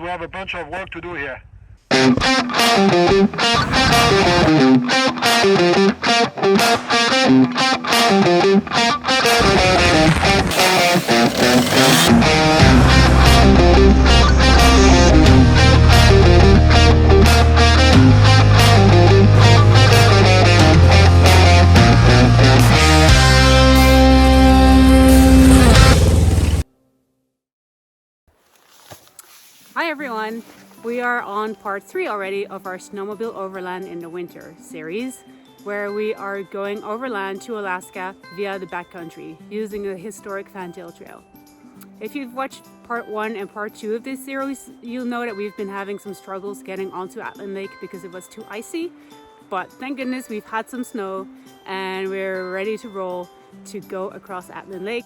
we have a bunch of work to do here. Hi everyone! We are on part 3 already of our Snowmobile Overland in the Winter series, where we are going overland to Alaska via the backcountry using the Historic Fantail trail. If you've watched part 1 and part 2 of this series, you'll know that we've been having some struggles getting onto Atlin Lake because it was too icy, but thank goodness we've had some snow and we're ready to roll to go across Atlin Lake,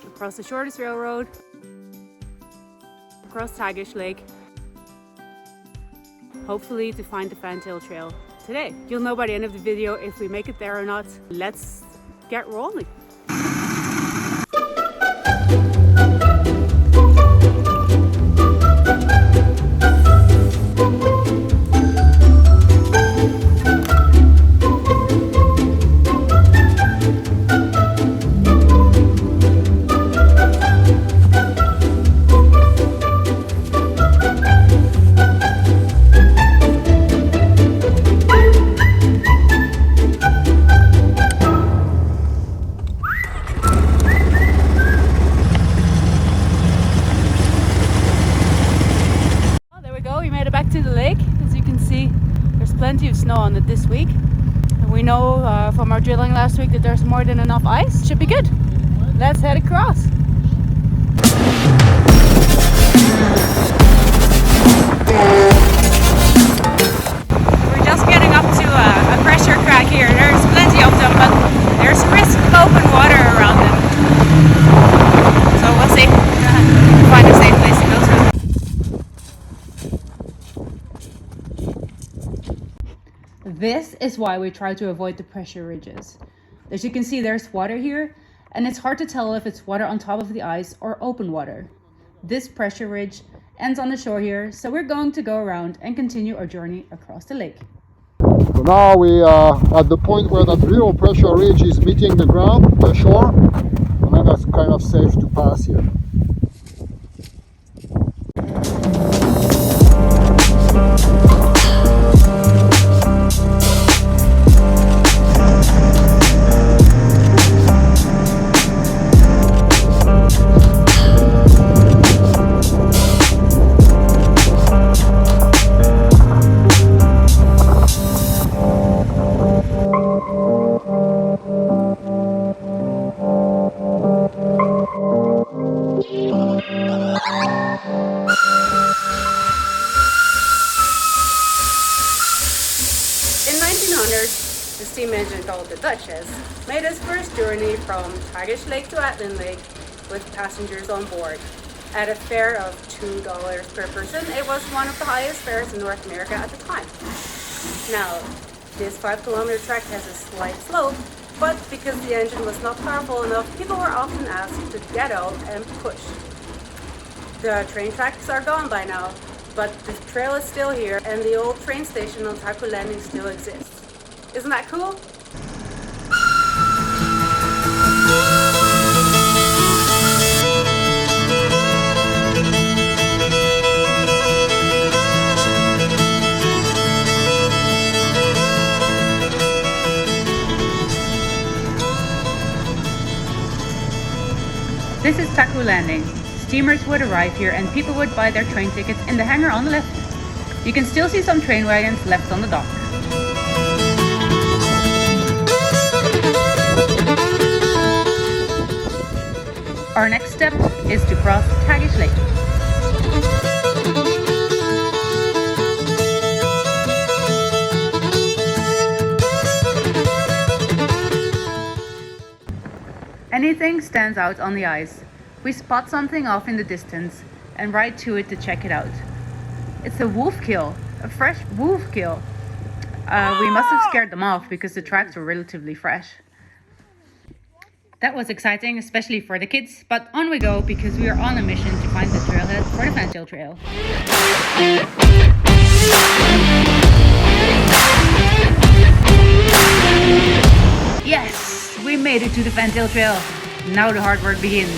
across the shortest railroad, across Tagish Lake, hopefully to find the Fantail trail today. You'll know by the end of the video if we make it there or not. Let's get rolling. To the lake. As you can see, there's plenty of snow on it this week, and we know from our drilling last week that there's more than enough ice. Should be good. Let's head across. We're just getting up to a pressure crack here. There's plenty of them, but there's risk of open water around them, so we'll see. Find a safe place to go to. This is why we try to avoid the pressure ridges. As you can see, there's water here, and it's hard to tell if it's water on top of the ice or open water. This pressure ridge ends on the shore here, so we're going to go around and continue our journey across the lake. So now we are at the point where that little pressure ridge is meeting the ground, the shore, and then that's kind of safe to pass here. The steam engine called the Duchess made its first journey from Tagish Lake to Atlin Lake with passengers on board. At a fare of $2 per person, it was one of the highest fares in North America at the time. Now, this 5-kilometer trek has a slight slope, but because the engine was not powerful enough, people were often asked to get out and push. The train tracks are gone by now, but the trail is still here, and the old train station on Taku Landing still exists. Isn't that cool? This is Taku Landing. Steamers would arrive here and people would buy their train tickets in the hangar on the left. You can still see some train wagons left on the dock. Our next step is to cross Tagish Lake. Anything stands out on the ice. We spot something off in the distance and ride to it to check it out. It's a wolf kill, a fresh wolf kill. We must have scared them off because the tracks were relatively fresh. That was exciting, especially for the kids, but on we go because we are on a mission to find the trailhead for the Fantail Trail. Yes, we made it to the Fantail Trail. Now the hard work begins.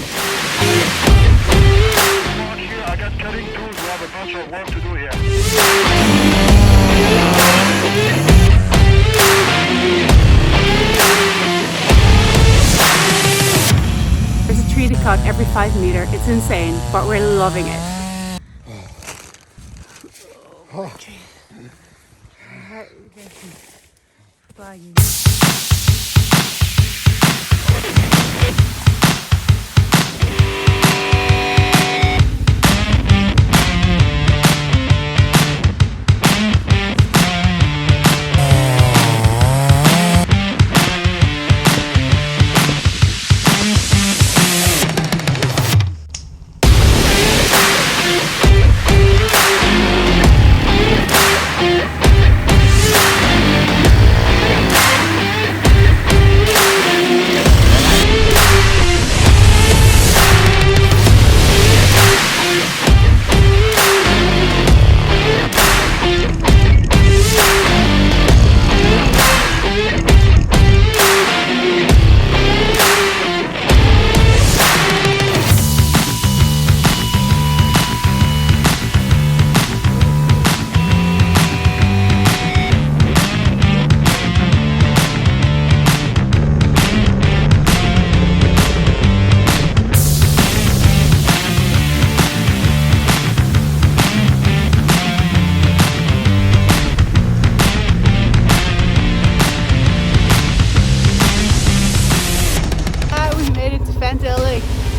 Come on here, I got cutting tools. We have a bunch of work to do here. There's a tree to cut every 5 meters. It's insane, but we're loving it.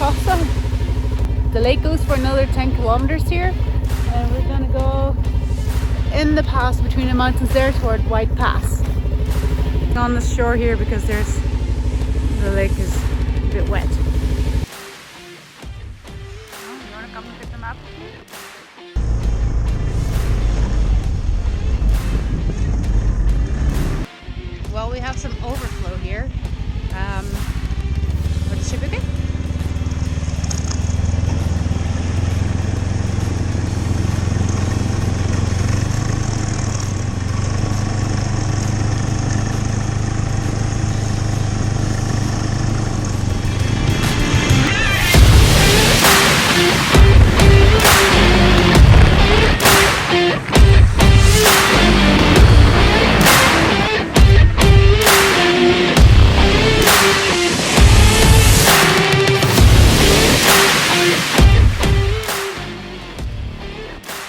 Awesome. The lake goes for another 10 kilometers here, and we're gonna go in the pass between the mountains there toward White Pass. On the shore here because the lake is a bit wet. Oh, you wanna come look at the map? Well, we have some overflow here. What should we get?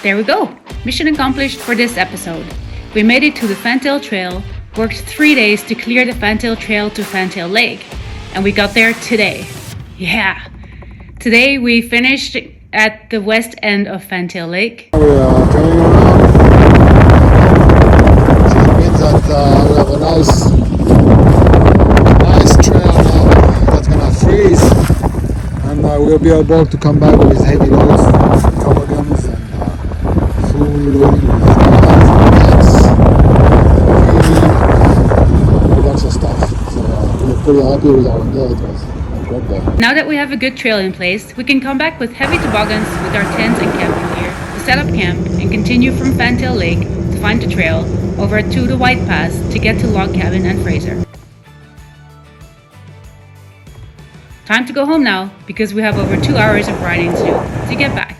There we go! Mission accomplished for this episode. We made it to the Fantail Trail, worked 3 days to clear the Fantail Trail to Fantail Lake, and we got there today. Yeah! Today we finished at the west end of Fantail Lake. We are turning around. So it means that we have a nice trail now that's gonna freeze, and we'll be able to come back with heavy loads, toboggans, and full loading with nets, a bunch of stuff. So we're pretty happy with our day. It was a great day. Now that we have a good trail in place, we can come back with heavy toboggans with our tents and camping gear to set up camp and continue from Fantail Lake to find the trail over to the White Pass to get to Log Cabin and Fraser. Time to go home now because we have over 2 hours of riding to do to get back.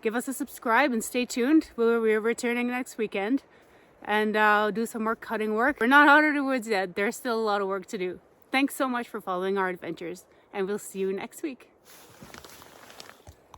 Give us a subscribe and stay tuned. We're returning next weekend, and I'll do some more cutting work. We're not out of the woods yet. There's still a lot of work to do. Thanks so much for following our adventures, and we'll see you next week.